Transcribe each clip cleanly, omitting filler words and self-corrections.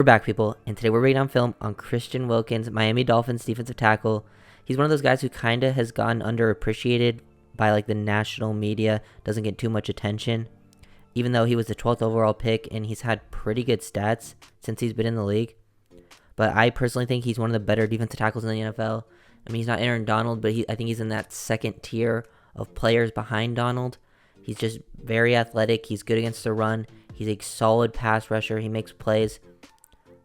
back, people, and today we're reading on film on Christian Wilkins, Miami Dolphins defensive tackle. He's one of those guys who kind of has gotten underappreciated by like the national media, doesn't get too much attention, even though he was the 12th overall pick and he's had pretty good stats since he's been in the league. But I personally think he's one of the better defensive tackles in the NFL. I mean, he's not Aaron Donald, but I think he's in that second tier of players behind Donald. He's just very athletic. He's good against the run. He's a solid pass rusher. He makes plays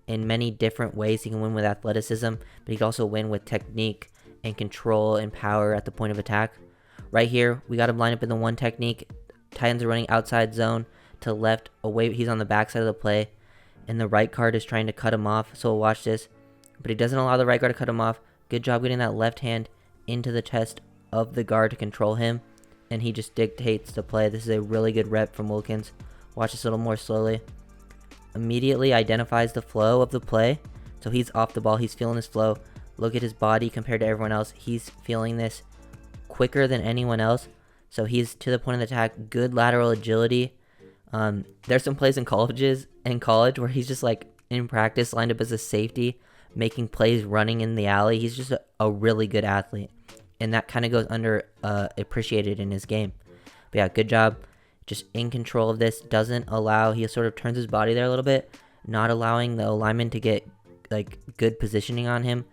in many different ways. He can win with athleticism, but he can also win with technique and control and power at the point of attack. Right here, we got him lined up in the one technique. Tight ends are running outside zone to left away. He's on the backside of the play, and the right guard is trying to cut him off. So we'll watch this, but he doesn't allow the right guard to cut him off. Good job getting that left hand into the chest of the guard to control him, and he just dictates the play. This is a really good rep from Wilkins. Watch this a little more slowly. Immediately identifies the flow of the play. So he's off the ball. He's feeling his flow. Look at his body compared to everyone else. He's feeling this quicker than anyone else. So he's to the point of the attack. Good lateral agility. There's some plays in college where he's just like in practice lined up as a safety, making plays running in the alley. He's just a really good athlete. And that kind of goes under appreciated in his game. But yeah, good job. Just in control of this. Doesn't allow, he sort of turns his body there a little bit, not allowing the lineman to get like good positioning on him,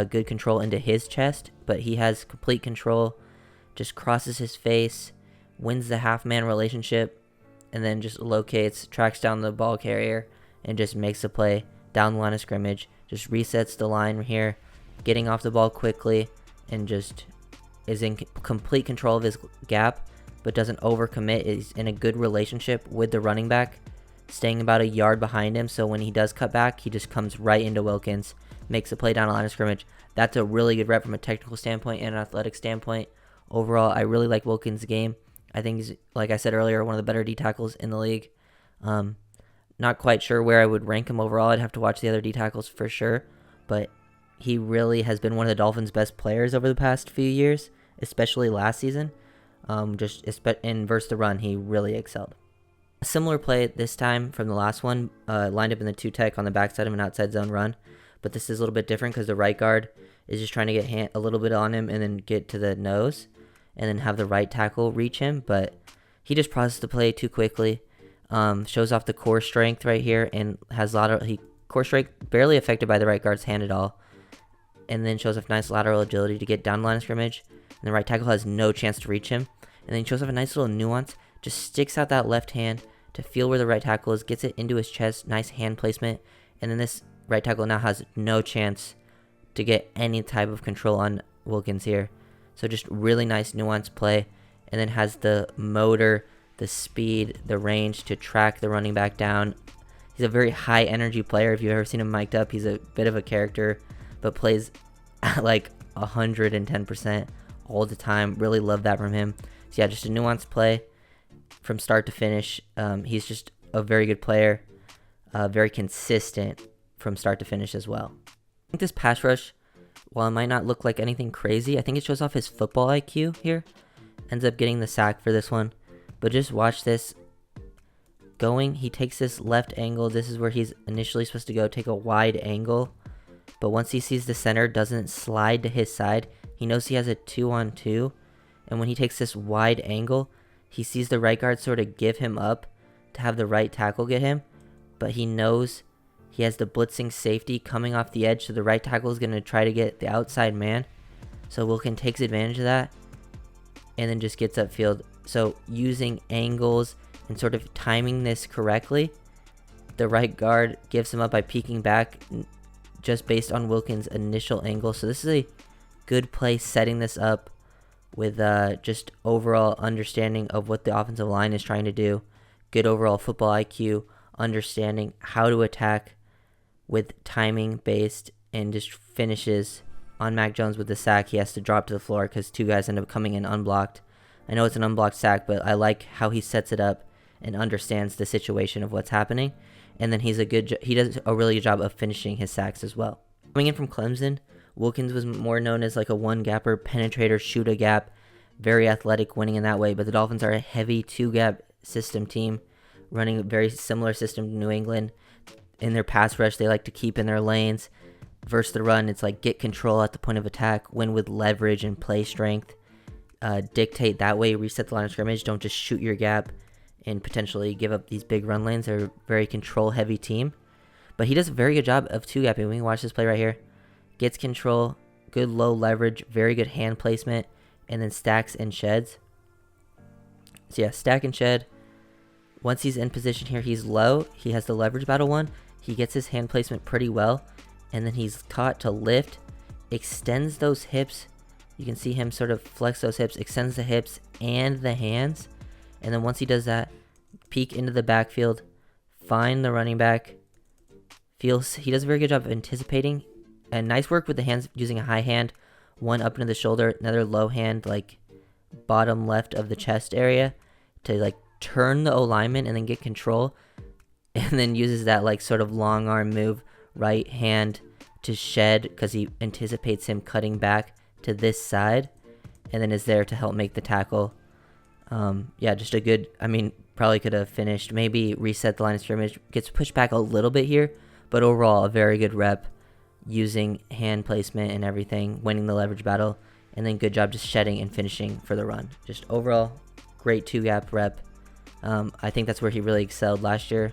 good control into his chest, but he has complete control. Just crosses his face, wins the half-man relationship, and then just locates, tracks down the ball carrier, and just makes a play down the line of scrimmage. Just resets the line here, getting off the ball quickly, and just is in complete control of his gap, but doesn't overcommit. Is in a good relationship with the running back, staying about a yard behind him, so when he does cut back, he just comes right into Wilkins, makes a play down the line of scrimmage. That's a really good rep from a technical standpoint and an athletic standpoint. Overall, I really like Wilkins' game. I think he's, like I said earlier, one of the better D tackles in the league. Not quite sure where I would rank him overall. I'd have to watch the other D tackles for sure, but he really has been one of the Dolphins' best players over the past few years, especially last season. Just in versus the run, he really excelled. A similar play this time from the last one, lined up in the two tech on the backside of an outside zone run, but this is a little bit different because the right guard is just trying to get a little bit on him and then get to the nose and then have the right tackle reach him, but he just processed the play too quickly. Shows off the core strength right here and has core strength barely affected by the right guard's hand at all, and then shows off nice lateral agility to get down the line of scrimmage, and the right tackle has no chance to reach him, and then he shows off a nice little nuance, just sticks out that left hand to feel where the right tackle is, gets it into his chest, nice hand placement, and then this right tackle now has no chance to get any type of control on Wilkins here. So just really nice nuance play, and then has the motor, the speed, the range to track the running back down. He's a very high energy player. If you've ever seen him mic'd up, he's a bit of a character, but plays at like 110% all the time. Really love that from him. So yeah, just a nuanced play from start to finish. He's just a very good player, very consistent from start to finish as well. I think this pass rush, while it might not look like anything crazy, I think it shows off his football IQ here. Ends up getting the sack for this one. But just watch this. He takes this left angle. This is where he's initially supposed to go, take a wide angle. But once he sees the center doesn't slide to his side, he knows he has a 2-on-2. And when he takes this wide angle, he sees the right guard sort of give him up to have the right tackle get him. But he knows he has the blitzing safety coming off the edge, so the right tackle is going to try to get the outside man. So Wilkins takes advantage of that and then just gets upfield. So using angles and sort of timing this correctly, the right guard gives him up by peeking back just based on Wilkins' initial angle. So this is a good play setting this up with just overall understanding of what the offensive line is trying to do. Good overall football IQ, understanding how to attack with timing based, and just finishes on Mac Jones with the sack. He has to drop to the floor because two guys end up coming in unblocked. I know it's an unblocked sack, but I like how he sets it up and understands the situation of what's happening. And then he does a really good job of finishing his sacks as well. Coming in from Clemson, Wilkins was more known as like a one-gapper, penetrator, shoot-a-gap, very athletic, winning in that way. But the Dolphins are a heavy two-gap system team, running a very similar system to New England. in their pass rush, they like to keep in their lanes. Versus the run, it's like get control at the point of attack, win with leverage and play strength. Dictate that way, reset the line of scrimmage. Don't just shoot your gap and potentially give up these big run lanes. They're a very control-heavy team. But he does a very good job of two-gapping. We can watch this play right here. Gets control, good low leverage, very good hand placement, and then stacks and sheds. So yeah, stack and shed. Once he's in position here, he's low. He has the leverage battle one. He gets his hand placement pretty well. And then he's taught to lift, extends those hips. You can see him sort of flex those hips, extends the hips and the hands. And then once he does that, peek into the backfield, find the running back. He does a very good job of anticipating. And nice work with the hands, using a high hand, one up into the shoulder, another low hand, like bottom left of the chest area, to like turn the O lineman and then get control. And then uses that like sort of long arm move, right hand to shed, because he anticipates him cutting back to this side, and then is there to help make the tackle. Yeah, just a good, probably could have finished, maybe reset the line of scrimmage, gets pushed back a little bit here, but overall a very good rep using hand placement and everything, winning the leverage battle, and then good job just shedding and finishing for the run. Just overall great two-gap rep. I think that's where he really excelled last year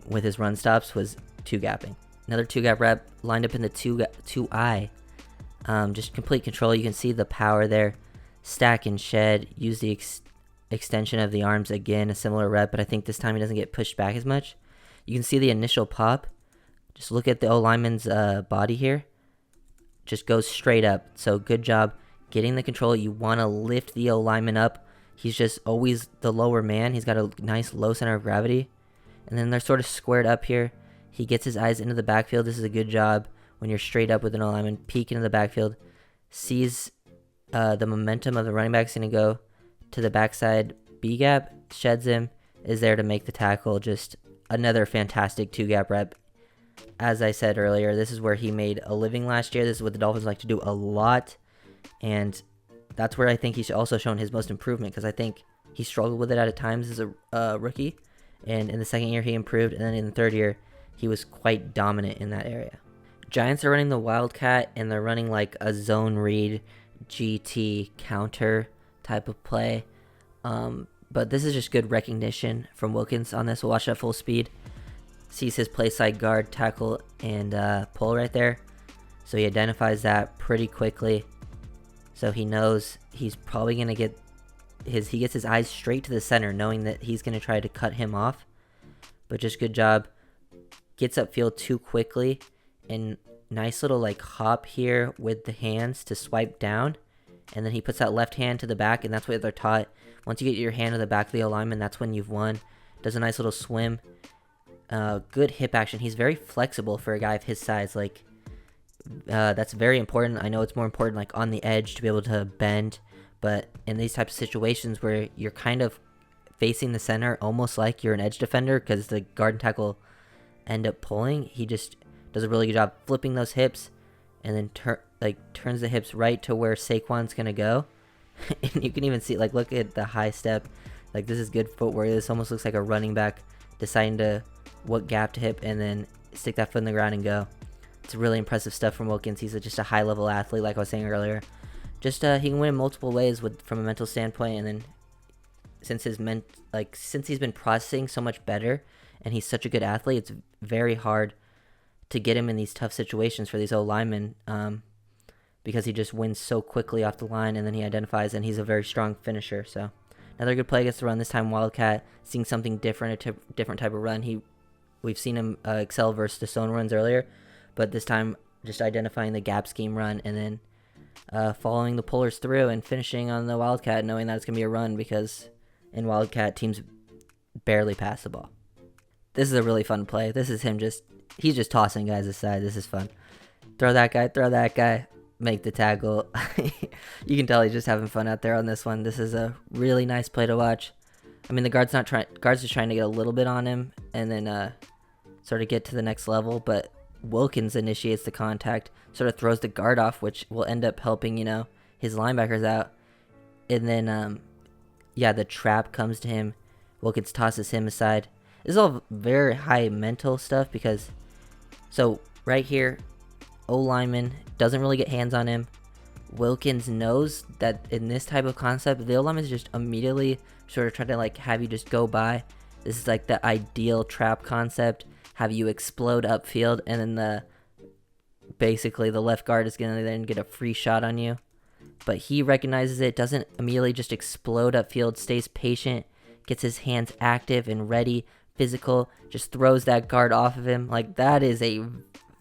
with his run stops, was two-gapping. Another two-gap rep, lined up in the two-eye. Just complete control. You can see the power there. Stack and shed. Use the extension of the arms. Again, a similar rep, but I think this time he doesn't get pushed back as much. You can see the initial pop. Just look at the O-lineman's body here. Just goes straight up. So good job getting the control. You want to lift the O-lineman up. He's just always the lower man. He's got a nice low center of gravity. And then they're sort of squared up here. He gets his eyes into the backfield. This is a good job when you're straight up with an O-lineman. Peek into the backfield. Sees the momentum of the running back's going to go to the backside B-gap. Sheds him. Is there to make the tackle. Just another fantastic two-gap rep. As I said earlier, this is where he made a living last year. This is what the Dolphins like to do a lot. And that's where I think he's also shown his most improvement, because I think he struggled with it at times as a rookie. And in the second year, he improved. And then in the third year, he was quite dominant in that area. Giants are running the Wildcat, and they're running like a zone read GT counter type of play. But this is just good recognition from Wilkins on this. We'll watch it at full speed. Sees his play side guard, tackle, and pull right there. So he identifies that pretty quickly. So he knows he's probably going to get he gets his eyes straight to the center, knowing that he's going to try to cut him off. But just good job. Gets upfield too quickly, and nice little like hop here with the hands to swipe down. And then he puts that left hand to the back, and that's what they're taught. Once you get your hand to the back of the alignment, that's when you've won. Does a nice little swim. Good hip action. He's very flexible for a guy of his size. Like, that's very important. I know it's more important like on the edge to be able to bend, but in these types of situations where you're kind of facing the center, almost like you're an edge defender, because the guard and tackle end up pulling, he just does a really good job flipping those hips, and then turns the hips right to where Saquon's gonna go. And you can even see, like, look at the high step. Like, this is good footwork. This almost looks like a running back deciding to what gap to hip and then stick that foot in the ground and go. It's really impressive stuff from Wilkins. He's just a high level athlete, like I was saying earlier. Just he can win in multiple ways from a mental standpoint, and then since he's been processing so much better, and he's such a good athlete, it's very hard to get him in these tough situations for these O linemen, because he just wins so quickly off the line, and then he identifies, and he's a very strong finisher. So another good play against the run. This time Wildcat, seeing something different, a different type of run. We've seen him excel versus the zone runs earlier, but this time just identifying the gap scheme run, and then following the pullers through and finishing on the Wildcat, knowing that it's going to be a run, because in Wildcat, teams barely pass the ball. This is a really fun play. This is him he's just tossing guys aside. This is fun. Throw that guy, make the tackle. You can tell he's just having fun out there on this one. This is a really nice play to watch. The guard's just trying to get a little bit on him and then sort of get to the next level, but Wilkins initiates the contact, sort of throws the guard off, which will end up helping, his linebackers out. And then, the trap comes to him. Wilkins tosses him aside. This is all very high mental stuff because, so right here, O lineman doesn't really get hands on him. Wilkins knows that in this type of concept, the O lineman is just immediately sort of trying to like have you just go by. This is like the ideal trap concept. Have you explode upfield, and then basically the left guard is gonna then get a free shot on you. But he recognizes it, doesn't immediately just explode upfield, stays patient, gets his hands active and ready, physical, just throws that guard off of him. Like, that is a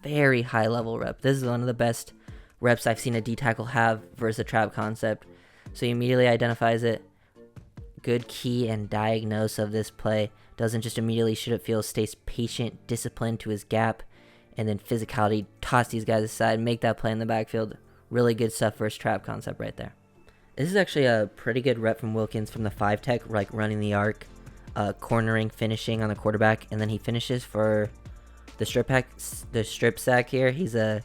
very high level rep. This is one of the best reps I've seen a D tackle have versus a trap concept. So he immediately identifies it. Good key and diagnose of this play. Doesn't just immediately shoot it field, stays patient, disciplined to his gap, and then physicality, toss these guys aside, make that play in the backfield. Really good stuff for his trap concept right there. This is actually a pretty good rep from Wilkins from the 5 tech, like running the arc, cornering, finishing on the quarterback, and then he finishes for the strip sack here. He's a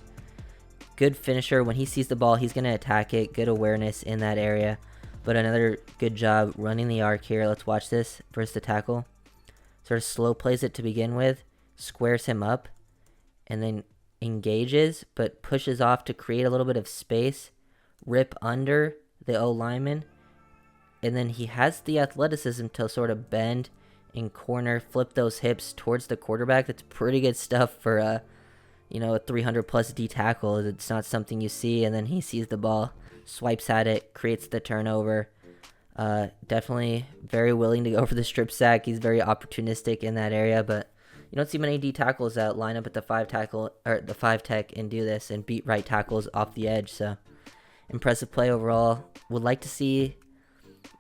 good finisher. When he sees the ball, he's going to attack it. Good awareness in that area. But another good job running the arc here. Let's watch this versus the tackle. Sort of slow plays it to begin with, squares him up, and then engages, but pushes off to create a little bit of space, rip under the O lineman, and then he has the athleticism to sort of bend and corner, flip those hips towards the quarterback. That's pretty good stuff for a 300 plus D tackle. It's not something you see, and then he sees the ball, swipes at it, creates the turnover. Definitely very willing to go for the strip sack. He's very opportunistic in that area, but you don't see many D tackles that line up at the 5 tech and do this and beat right tackles off the edge. So impressive play overall. Would like to see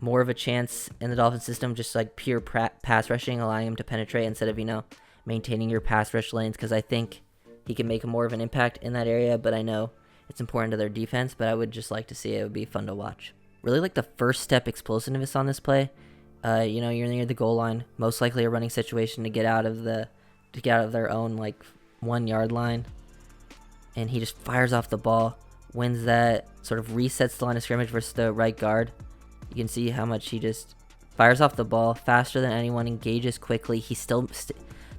more of a chance in the Dolphin system, just like pure pass rushing, allowing him to penetrate instead of maintaining your pass rush lanes, because I think he can make more of an impact in that area. But I know it's important to their defense. But I would just like to see it. It would be fun to watch. Really like the first step explosiveness on this play. You're near the goal line, most likely a running situation to get out of their own like 1 yard line, and he just fires off the ball, wins that, sort of resets the line of scrimmage versus the right guard. You can see how much he just fires off the ball faster than anyone, engages quickly. He still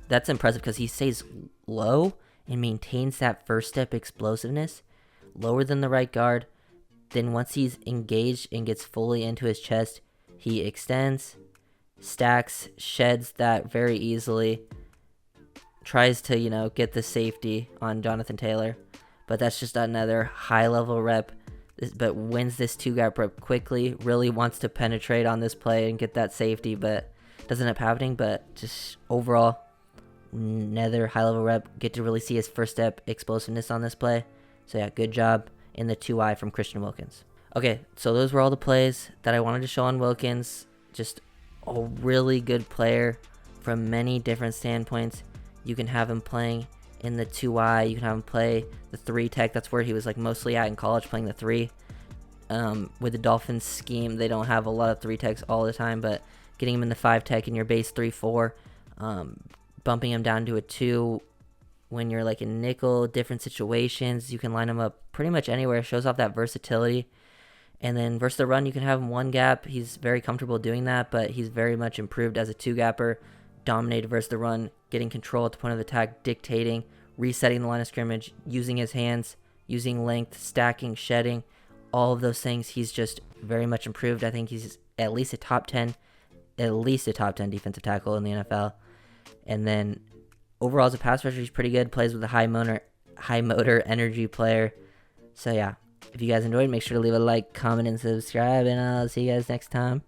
that's impressive because he stays low and maintains that first step explosiveness, lower than the right guard. Then once he's engaged and gets fully into his chest, he extends, stacks, sheds that very easily, tries to, get the safety on Jonathan Taylor. But that's just another high-level rep, but wins this 2-gap rep quickly, really wants to penetrate on this play and get that safety, but doesn't end up happening. But just overall, another high-level rep, get to really see his first step explosiveness on this play. So yeah, good job in the 2-eye from Christian Wilkins. Okay, so those were all the plays that I wanted to show on Wilkins. Just a really good player from many different standpoints. You can have him playing in the 2-eye. You can have him play the 3 tech. That's where he was like mostly at in college, playing the 3. With the Dolphins scheme, they don't have a lot of 3 techs all the time, but getting him in the 5 tech in your base 3-4, bumping him down to a 2 when you're like in nickel, different situations, you can line him up pretty much anywhere. Shows off that versatility. And then versus the run, you can have him 1 gap. He's very comfortable doing that, but he's very much improved as a 2-gapper. Dominated versus the run, getting control at the point of attack, dictating, resetting the line of scrimmage, using his hands, using length, stacking, shedding, all of those things. He's just very much improved. I think he's at least a top 10 defensive tackle in the NFL. And then overall as a pass rusher, he's pretty good. Plays with a high motor energy player. So yeah, if you guys enjoyed, make sure to leave a like, comment, and subscribe, and I'll see you guys next time.